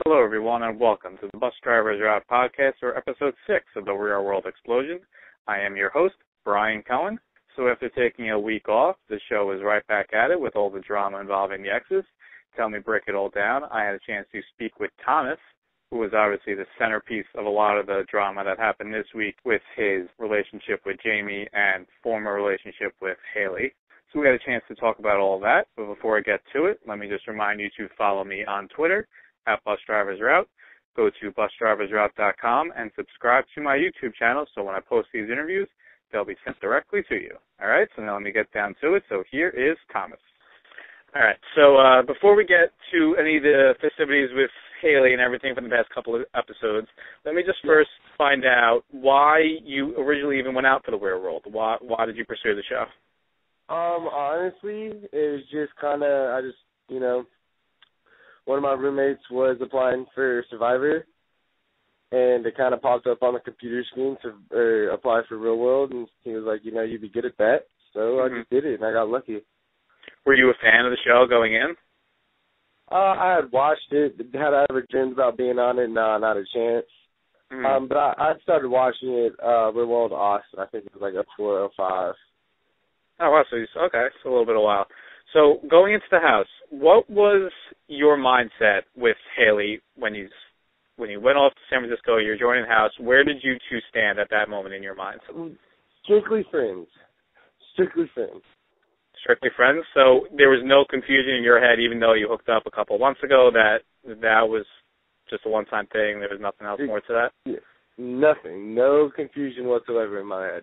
Hello, everyone, and welcome to the Bus Drivers Route podcast, or episode 6 of the Real World Explosion. I am your host, Brian Cohen. So after taking a week off, the show is right back at it with all the drama involving the exes. Tell me, break it all down. I had a chance to speak with Thomas, who was obviously the centerpiece of a lot of the drama that happened this week with his relationship with Jamie and former relationship with Hailey. So we had a chance to talk about all of that, but before I get to it, let me just remind you to follow me on Twitter at BusDriversRoute. Go to busdriversroute.com and subscribe to my YouTube channel so when I post these interviews, they'll be sent directly to you. All right, so now let me get down to it. So here is Thomas. All right, so before we get to any of the festivities with Hailey and everything from the past couple of episodes, let me just first find out why you originally even went out for the Weird World. Why did you pursue the show? Honestly, it was just kind of, one of my roommates was applying for Survivor, and it kind of popped up on the computer screen to apply for Real World, and he was like, you'd be good at that. So I just did it, and I got lucky. Were you a fan of the show going in? I had watched it. Had I ever dreamed about being on it? No, not a chance. But I started watching it, Real World Austin. I think it was like up 405. Oh, wow, okay, so a little bit of a while. So going into the house, what was your mindset with Hailey when you went off to San Francisco, you're joining the house? Where did you two stand at that moment in your mind? Strictly friends. Strictly friends. Strictly friends? So there was no confusion in your head, even though you hooked up a couple of months ago, that was just a one-time thing, there was nothing else more to that? Yeah, nothing. No confusion whatsoever in my head.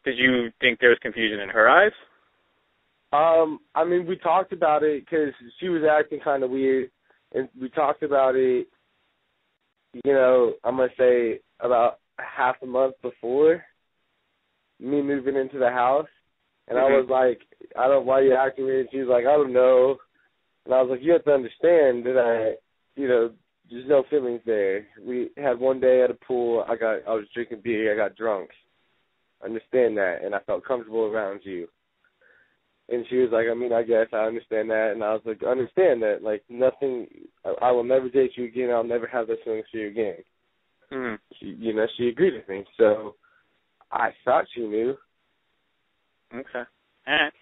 Did you think there was confusion in her eyes? We talked about it because she was acting kind of weird, and we talked about it, I'm going to say about half a month before me moving into the house, and I was like, why are you acting weird? And she was like, I don't know, and I was like, you have to understand that there's no feelings there. We had one day at a pool, I was drinking beer, I got drunk. Understand that, and I felt comfortable around you. And she was like, I guess I understand that. And I was like, understand that, nothing, I will never date you again. I'll never have those feelings for you again. She agreed with me. So I thought she knew. Okay. All right.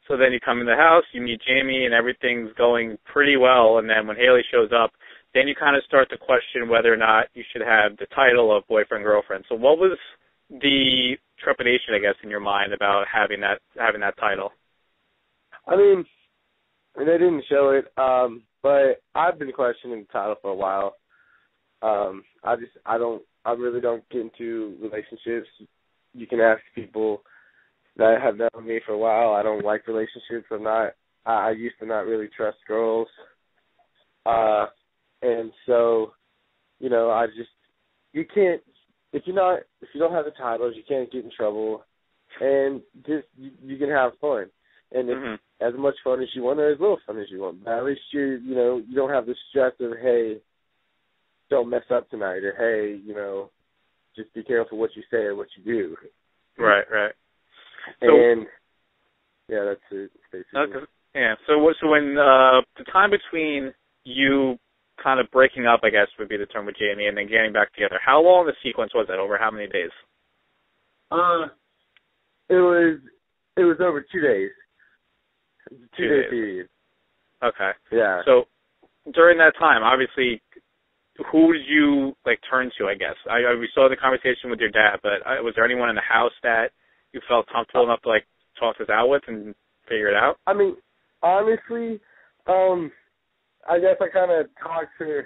So then you come in the house, you meet Jamie, and everything's going pretty well. And then when Hailey shows up, then you kind of start to question whether or not you should have the title of boyfriend-girlfriend. So what was the trepidation, I guess, in your mind about having that title? And they didn't show it, but I've been questioning the title for a while. I really don't get into relationships. You can ask people that have known me for a while. I don't like relationships. I used to not really trust girls. And so, you can't, if you don't have the titles, you can't get in trouble, and just you can have fun, and if, as much fun as you want, or as little fun as you want. But at least you don't have the stress of, hey, don't mess up tonight, or hey, just be careful what you say or what you do. Right. And yeah, that's it. Basically. Okay. Yeah. So when the time between you kind of breaking up, I guess would be the term, with Jamie, and then getting back together, how long the sequence was that? Over how many days? It was over 2 days. 2 day period. Okay. Yeah. So during that time, obviously, who did you turn to? I guess we saw the conversation with your dad, but was there anyone in the house that you felt comfortable enough to talk this out with and figure it out? Honestly, I guess I kind of talked to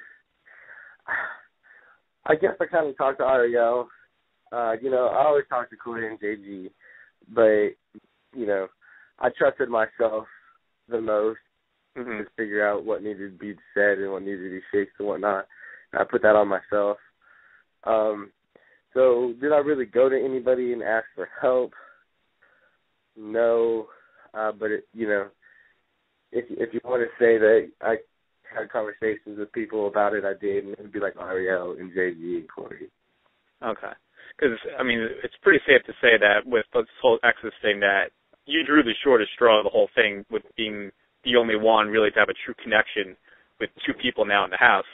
Ariel. I always talk to Corey and JG, but I trusted myself the most to figure out what needed to be said and what needed to be fixed and whatnot. And I put that on myself. So did I really go to anybody and ask for help? No, but if you want to say that I had conversations with people about it, I did, and it would be like Ariel and JG and Corey. Okay. Because, it's pretty safe to say that with this whole exes thing that you drew the shortest straw of the whole thing with being the only one really to have a true connection with two people now in the house.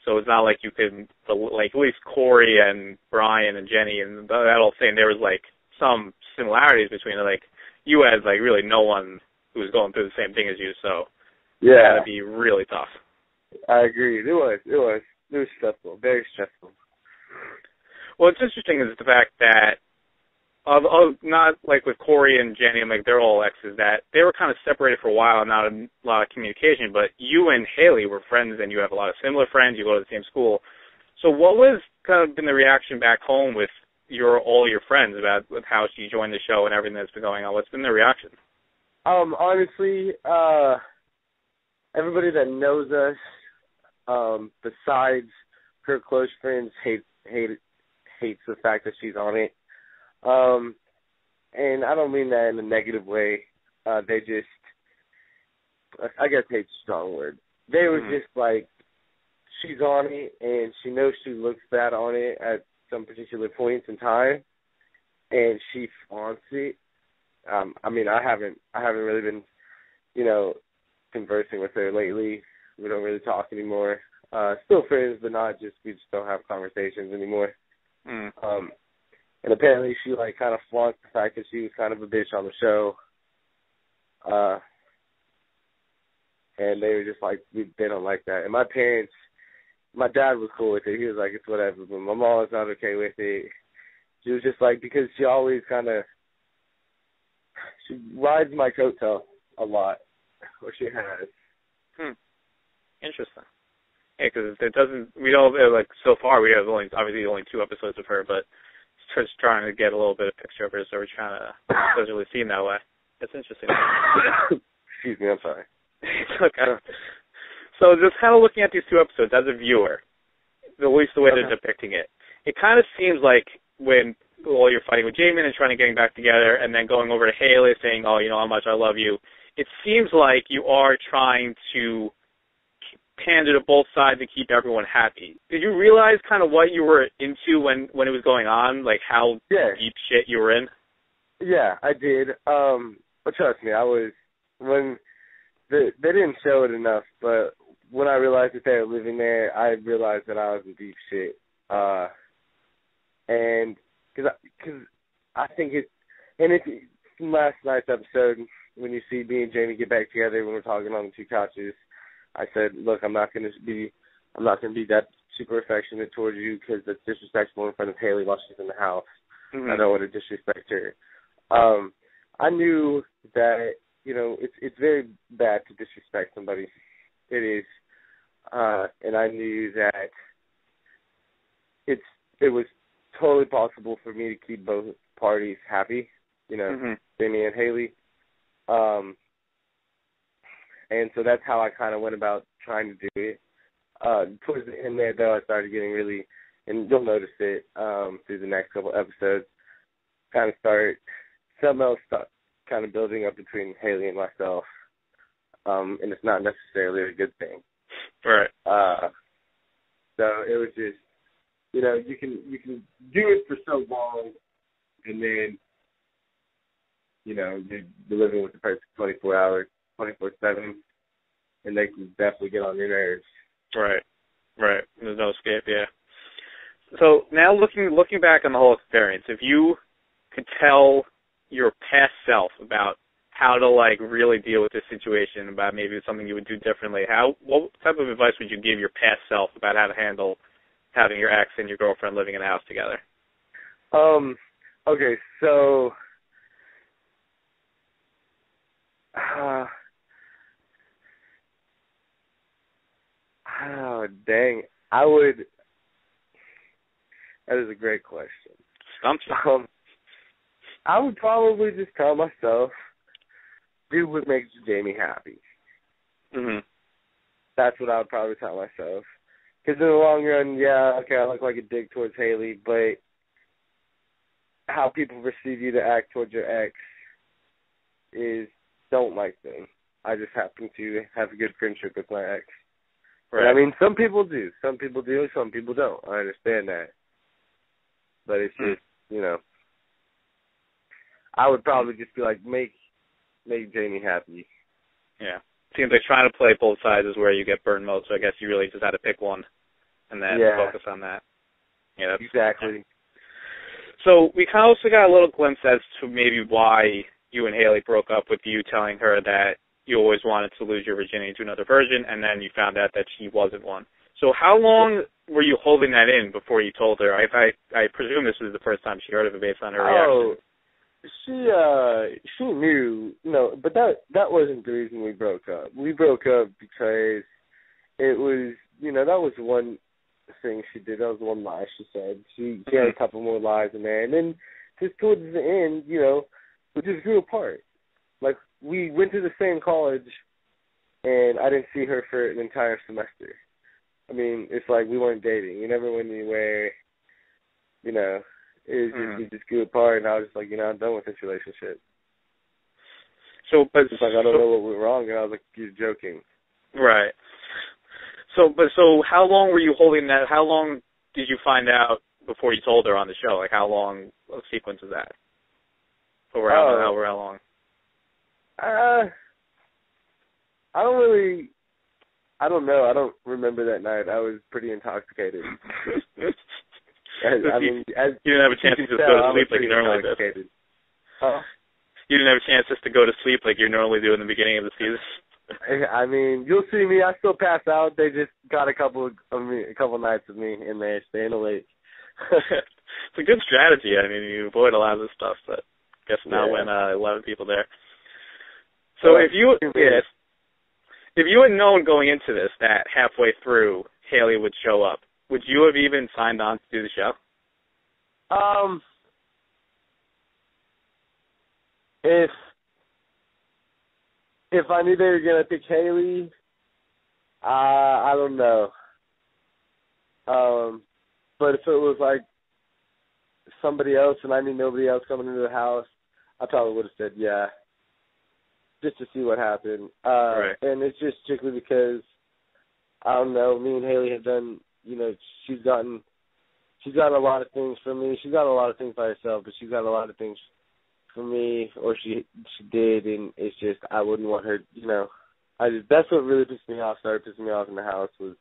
So it's not like you could, like, at least Corey and Brian and Jenny and that whole thing, there was, like, some similarities between it. Like, you had, like, really no one who was going through the same thing as you, so it had to be really tough. I agree. It was stressful, very stressful. Well, it's interesting is the fact that, not like with Corey and Jenny, and like they're all exes, that they were kind of separated for a while and not a lot of communication, but you and Hailey were friends and you have a lot of similar friends, you go to the same school. So what was kind of been the reaction back home with all your friends about with how she joined the show and everything that's been going on? What's been the reaction? Honestly, everybody that knows us, besides her close friends, hates the fact that she's on it. And I don't mean that in a negative way. They just, I guess hate's a strong word. They were just like, she's on it, and she knows she looks bad on it at some particular points in time, and she flaunts it. I mean, I haven't really been, conversing with her lately. We don't really talk anymore. Still friends, but we just don't have conversations anymore. And apparently she, like, kind of flaunts the fact that she was kind of a bitch on the show. And they were just like, they don't like that. And my dad was cool with it. He was like, it's whatever. But my mom was not okay with it. She was just like, because she always she rides my coattail a lot, or she has. Interesting. Yeah, because like, so far we have obviously only 2 episodes of her, but just trying to get a little bit of picture of her, so we're trying to, doesn't really seem that way. That's interesting. Excuse me, I'm sorry. It's okay. So just kind of looking at these 2 episodes as a viewer, at least the way they're depicting it, it kind of seems like when you're fighting with Jamin and trying to getting back together and then going over to Hailey saying, oh, you know how much I love you, it seems like you are trying to pander to both sides to keep everyone happy. Did you realize kind of what you were into when it was going on, like how deep shit you were in? Yeah, I did. But trust me, when they didn't show it enough, but when I realized that they were living there, I realized that I was in deep shit. And because I think it's from last night's episode, when you see me and Jamie get back together when we're talking on the 2 couches, I said, look, I'm not going to be that super affectionate towards you because that's disrespectful in front of Hailey while she's in the house. I don't want to disrespect her. I knew that, it's very bad to disrespect somebody. It is. And I knew that it was totally possible for me to keep both parties happy, Jamie and Hailey. And so that's how I kind of went about trying to do it. Towards the end there, though, I started getting really, and you'll notice it through the next couple episodes, something else kind of building up between Hailey and myself. And it's not necessarily a good thing. Right. So it was just, you can do it for so long, and then, you're living with the person 24 hours. 24/7, and they can definitely get on your nerves. Right. There's no escape, yeah. So now looking back on the whole experience, if you could tell your past self about how to, like, really deal with this situation, about maybe something you would do differently, what type of advice would you give your past self about how to handle having your ex and your girlfriend living in a house together? Okay, so oh, dang. That is a great question. Stumped you. I would probably just tell myself, do what makes Jamie happy. That's what I would probably tell myself. Because in the long run, yeah, okay, I look like a dick towards Hailey, but how people perceive you to act towards your ex is don't like them. I just happen to have a good friendship with my ex. Right. I mean, some people do. Some people do, some people don't. I understand that. But it's just, I would probably just be like, make Jamie happy. Yeah. Seems like trying to play both sides is where you get burned most, so I guess you really just had to pick one. and then focus on that. Yeah, exactly. So we kind of also got a little glimpse as to maybe why you and Hailey broke up, with you telling her that you always wanted to lose your virginity to another virgin, and then you found out that she wasn't one. So how long were you holding that in before you told her? I presume this was the first time she heard of it based on her reaction. She knew, but that wasn't the reason we broke up. We broke up because it was, that was one thing she did. That was one lie she said. She had a couple more lies in there. And then just towards the end, we just grew apart. Like, we went to the same college, and I didn't see her for an entire semester. I mean, it's like we weren't dating. We never went anywhere. It was just, we just grew apart, and I was just like, I'm done with this relationship. So, but it's like, I don't know what went wrong, and I was like, you're joking. Right. So how long were you holding that? How long did you find out before you told her on the show? Like, how long a sequence is that? Over how long? I don't know. I don't remember that night. I was pretty intoxicated. You didn't have a chance to just go to sleep like you normally did. Huh? You didn't have a chance just to go to sleep like you normally do in the beginning of the season. I mean, you'll see me. I still pass out. They just got a couple nights of me in there staying awake. It's a good strategy. I mean, you avoid a lot of this stuff, but I guess now when 11 people there. So if you had known going into this that halfway through Hailey would show up, would you have even signed on to do the show? If I knew they were gonna pick Hailey, I don't know. But if it was like somebody else and I knew nobody else coming into the house, I probably would have said yeah, just to see what happened. Right. And it's just strictly because I don't know. Me and Hailey have done. She's gotten a lot of things from me. She's got a lot of things by herself, but she's got a lot of things for me, or she did, and it's just I wouldn't want her. That's what really pissed me off. Started pissing me off in the house was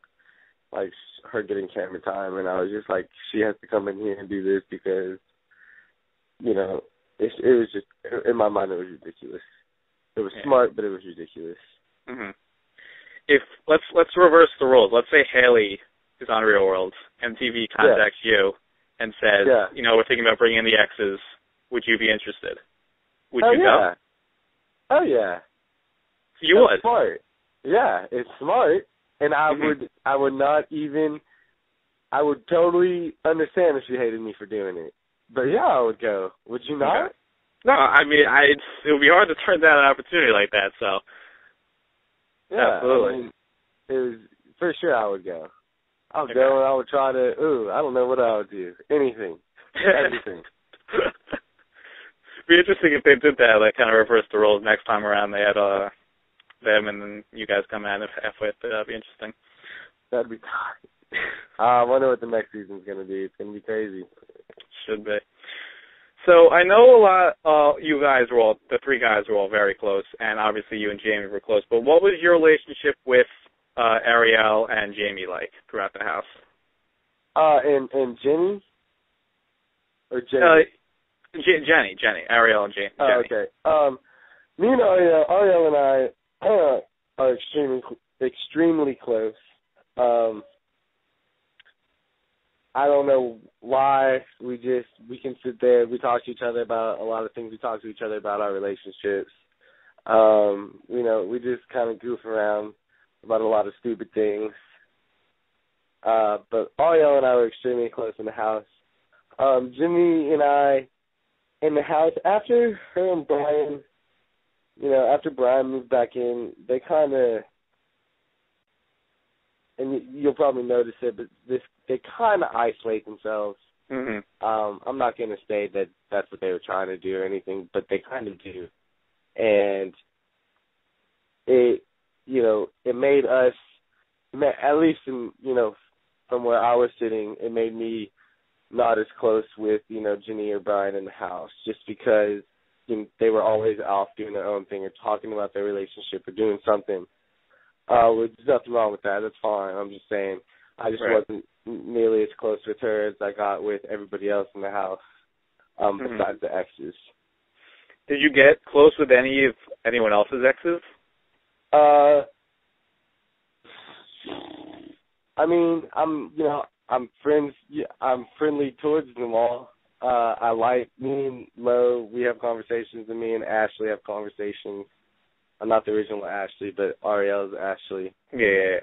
like her getting camera time, and I was just like, she has to come in here and do this because, it was just in my mind it was ridiculous. It was smart, but it was ridiculous. Mm-hmm. If let's reverse the roles. Let's say Hailey is on Real World, MTV contacts you and says, we're thinking about bringing in the exes. Would you be interested? Would you go? Oh yeah. You would. Smart. Yeah, it's smart, and I would not even. I would totally understand if she hated me for doing it. But yeah, I would go. Would you not? Okay. No, I mean, it would be hard to turn down an opportunity like that. So. Yeah, absolutely. I mean, it was for sure. I would go. I would go, and I would try to. I don't know what I would do. Anything, everything. It'd be interesting if they did that, like kind of reverse the roles next time around. They had them, and then you guys come at it halfway through. That'd be interesting. That'd be tight. I wonder what the next season's going to be. It's going to be crazy. Should be. So I know a lot. You guys were all, the three guys were all very close, and obviously you and Jamie were close. But what was your relationship with Ariel and Jamie like throughout the house? And Jenny? Or Jenny? Jenny, Ariel and Jenny. Oh, okay. Me and Ariel and I are extremely close. I don't know why. We can sit there. We talk to each other about a lot of things. We talk to each other about our relationships. We just kind of goof around about a lot of stupid things. But Ariel and I were extremely close in the house. Jimmy and I, in the house, after her and Brian, after Brian moved back in, they kind of, and you'll probably notice it, but they kind of isolate themselves. Mm-hmm. I'm not going to say that that's what they were trying to do or anything, but they kind of do. And it made us, at least in, from where I was sitting, it made me not as close with, Jenny or Brian in the house, just because they were always off doing their own thing or talking about their relationship or doing something. There's nothing wrong with that. That's fine. I'm just saying I just wasn't close with her as I got with everybody else in the house, besides the exes. Did you get close with anyone else's exes? I mean, I'm friendly towards them all. I like, me and Lo, we have conversations, and me and Ashley have conversations. I'm not the original Ashley, but Ariel's Ashley. Yeah.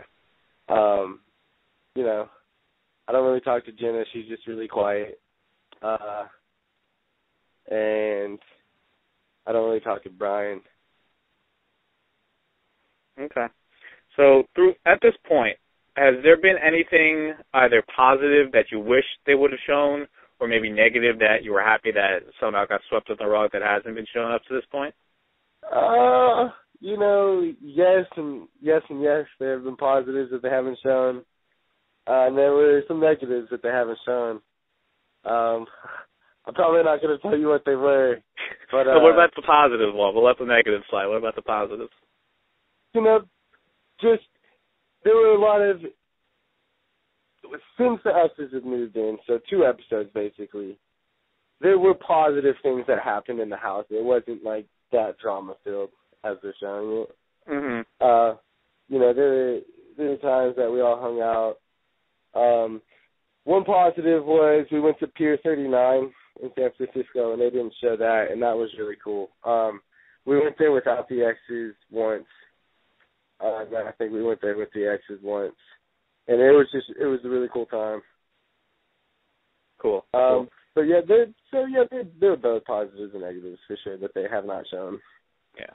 You know, I don't really talk to Jenna. She's just really quiet. And I don't really talk to Brian. Okay. So at this point, has there been anything either positive that you wish they would have shown, or maybe negative that you were happy that somehow got swept under the rug that hasn't been shown up to this point? You know, yes and yes. There have been positives that they haven't shown. And there were some negatives that they haven't shown. I'm probably not going to tell you what they were. But what about the positive one? We'll let the negative slide. What about the positives? You know, just there were a lot of, since the exes had moved in, so 2 episodes basically, there were positive things that happened in the house. It wasn't like that drama-filled as they're showing it. Mm-hmm. You know, there were times that we all hung out. One positive was we went to Pier 39 in San Francisco, and they didn't show that, and that was really cool. We went there without the exes once. I think we went there with the exes once, and it was a really cool time. Cool. But yeah, there are both positives and negatives for sure that they have not shown. Yeah.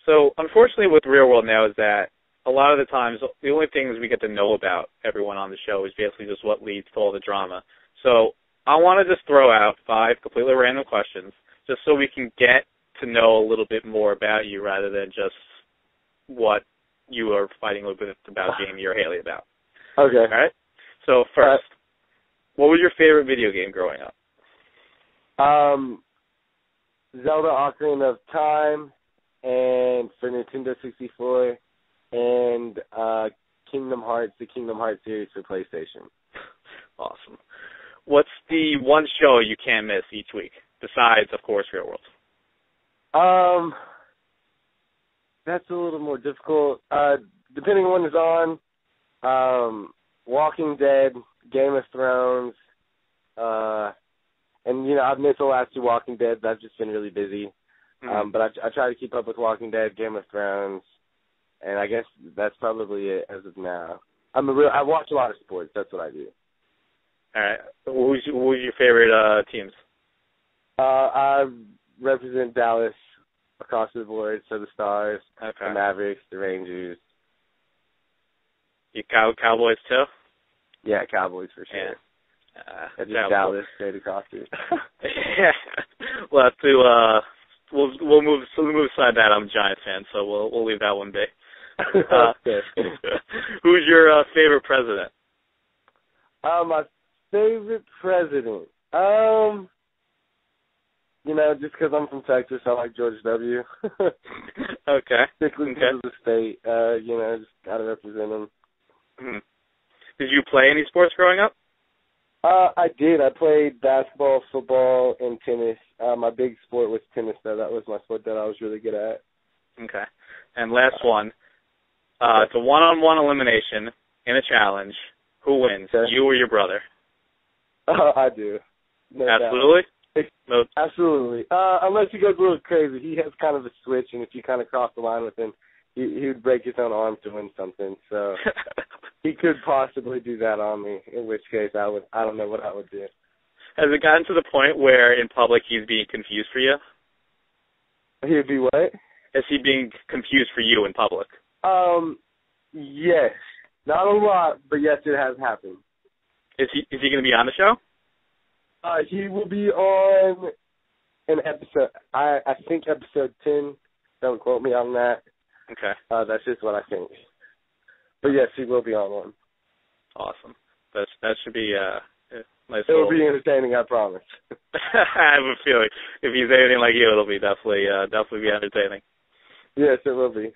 So unfortunately, with Real World now is that a lot of the times the only things we get to know about everyone on the show is basically just what leads to all the drama. So I want to just throw out 5 completely random questions just so we can get to know a little bit more about you rather than just what you are fighting a little bit about Jamie or Hailey about. Okay. All right? So first, what was your favorite video game growing up? Zelda Ocarina of Time, and for Nintendo 64, and Kingdom Hearts, the Kingdom Hearts series for PlayStation. Awesome. What's the one show you can't miss each week, besides, of course, Real World? That's a little more difficult. Depending on when it's on, Walking Dead, Game of Thrones, and, you know, I've missed the last 2 Walking Dead. I've just been really busy. Mm-hmm. But I try to keep up with Walking Dead, Game of Thrones, and I guess that's probably it as of now. I watch a lot of sports. That's what I do. All right. Who's your favorite teams? I represent Dallas across the board, so the Stars, okay. The Mavericks, the Rangers. You Cowboys too? Yeah, Cowboys for sure. Yeah. Just Dallas straight across it. Yeah. We'll have to we'll move aside that. I'm a Giants fan, so we'll leave that one be. Who's your favorite president? My favorite president. You know, just because I'm from Texas, I like George W. Okay. Particularly because of the state. You know, just gotta represent him. Mm-hmm. Did you play any sports growing up? I did. I played basketball, football, and tennis. My big sport was tennis, though. That was my sport that I was really good at. Okay. And last one. It's a one-on-one elimination in a challenge. Who wins, you or your brother? I do. No Absolutely? No. Absolutely. Unless he goes a little crazy. He has kind of a switch, and if you kind of cross the line with him, he would break his own arm to win something. So he could possibly do that on me, in which case I don't know what I would do. Has it gotten to the point where in public he's being confused for you? He would be what? Is he being confused for you in public? Yes. Not a lot, but yes, it has happened. Is he going to be on the show? He will be on an episode, I think episode 10. Don't quote me on that. Okay. That's just what I think. But yes, he will be on one. Awesome. That should be nice. It will be entertaining, I promise. I have a feeling if he's anything like you, it'll be definitely be entertaining. Yes, it will be.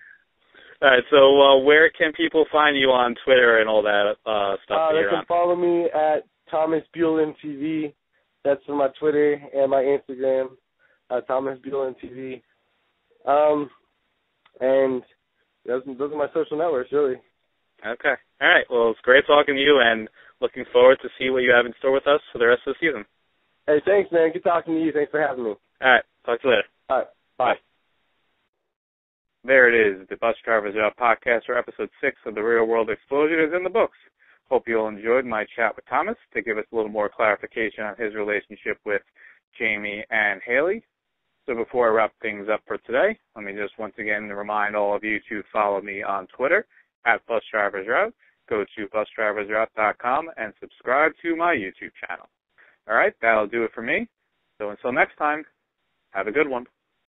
All right, so where can people find you on Twitter and all that stuff? They can follow me at Thomas Buellin TV. That's for my Twitter and my Instagram, Thomas Buellin TV. And those are my social networks, really. Okay. All right. Well, it's great talking to you, and looking forward to see what you have in store with us for the rest of the season. Hey, thanks, man. Good talking to you. Thanks for having me. All right. Talk to you later. All right. Bye. There it is. The Bus Drivers Out podcast for episode 6 of The Real World Explosion is in the books. Hope you all enjoyed my chat with Thomas to give us a little more clarification on his relationship with Jamie and Hailey. So before I wrap things up for today, let me just once again remind all of you to follow me on Twitter at BusDriversRoute. Go to busdriversroute.com and subscribe to my YouTube channel. All right, that'll do it for me. So until next time, have a good one.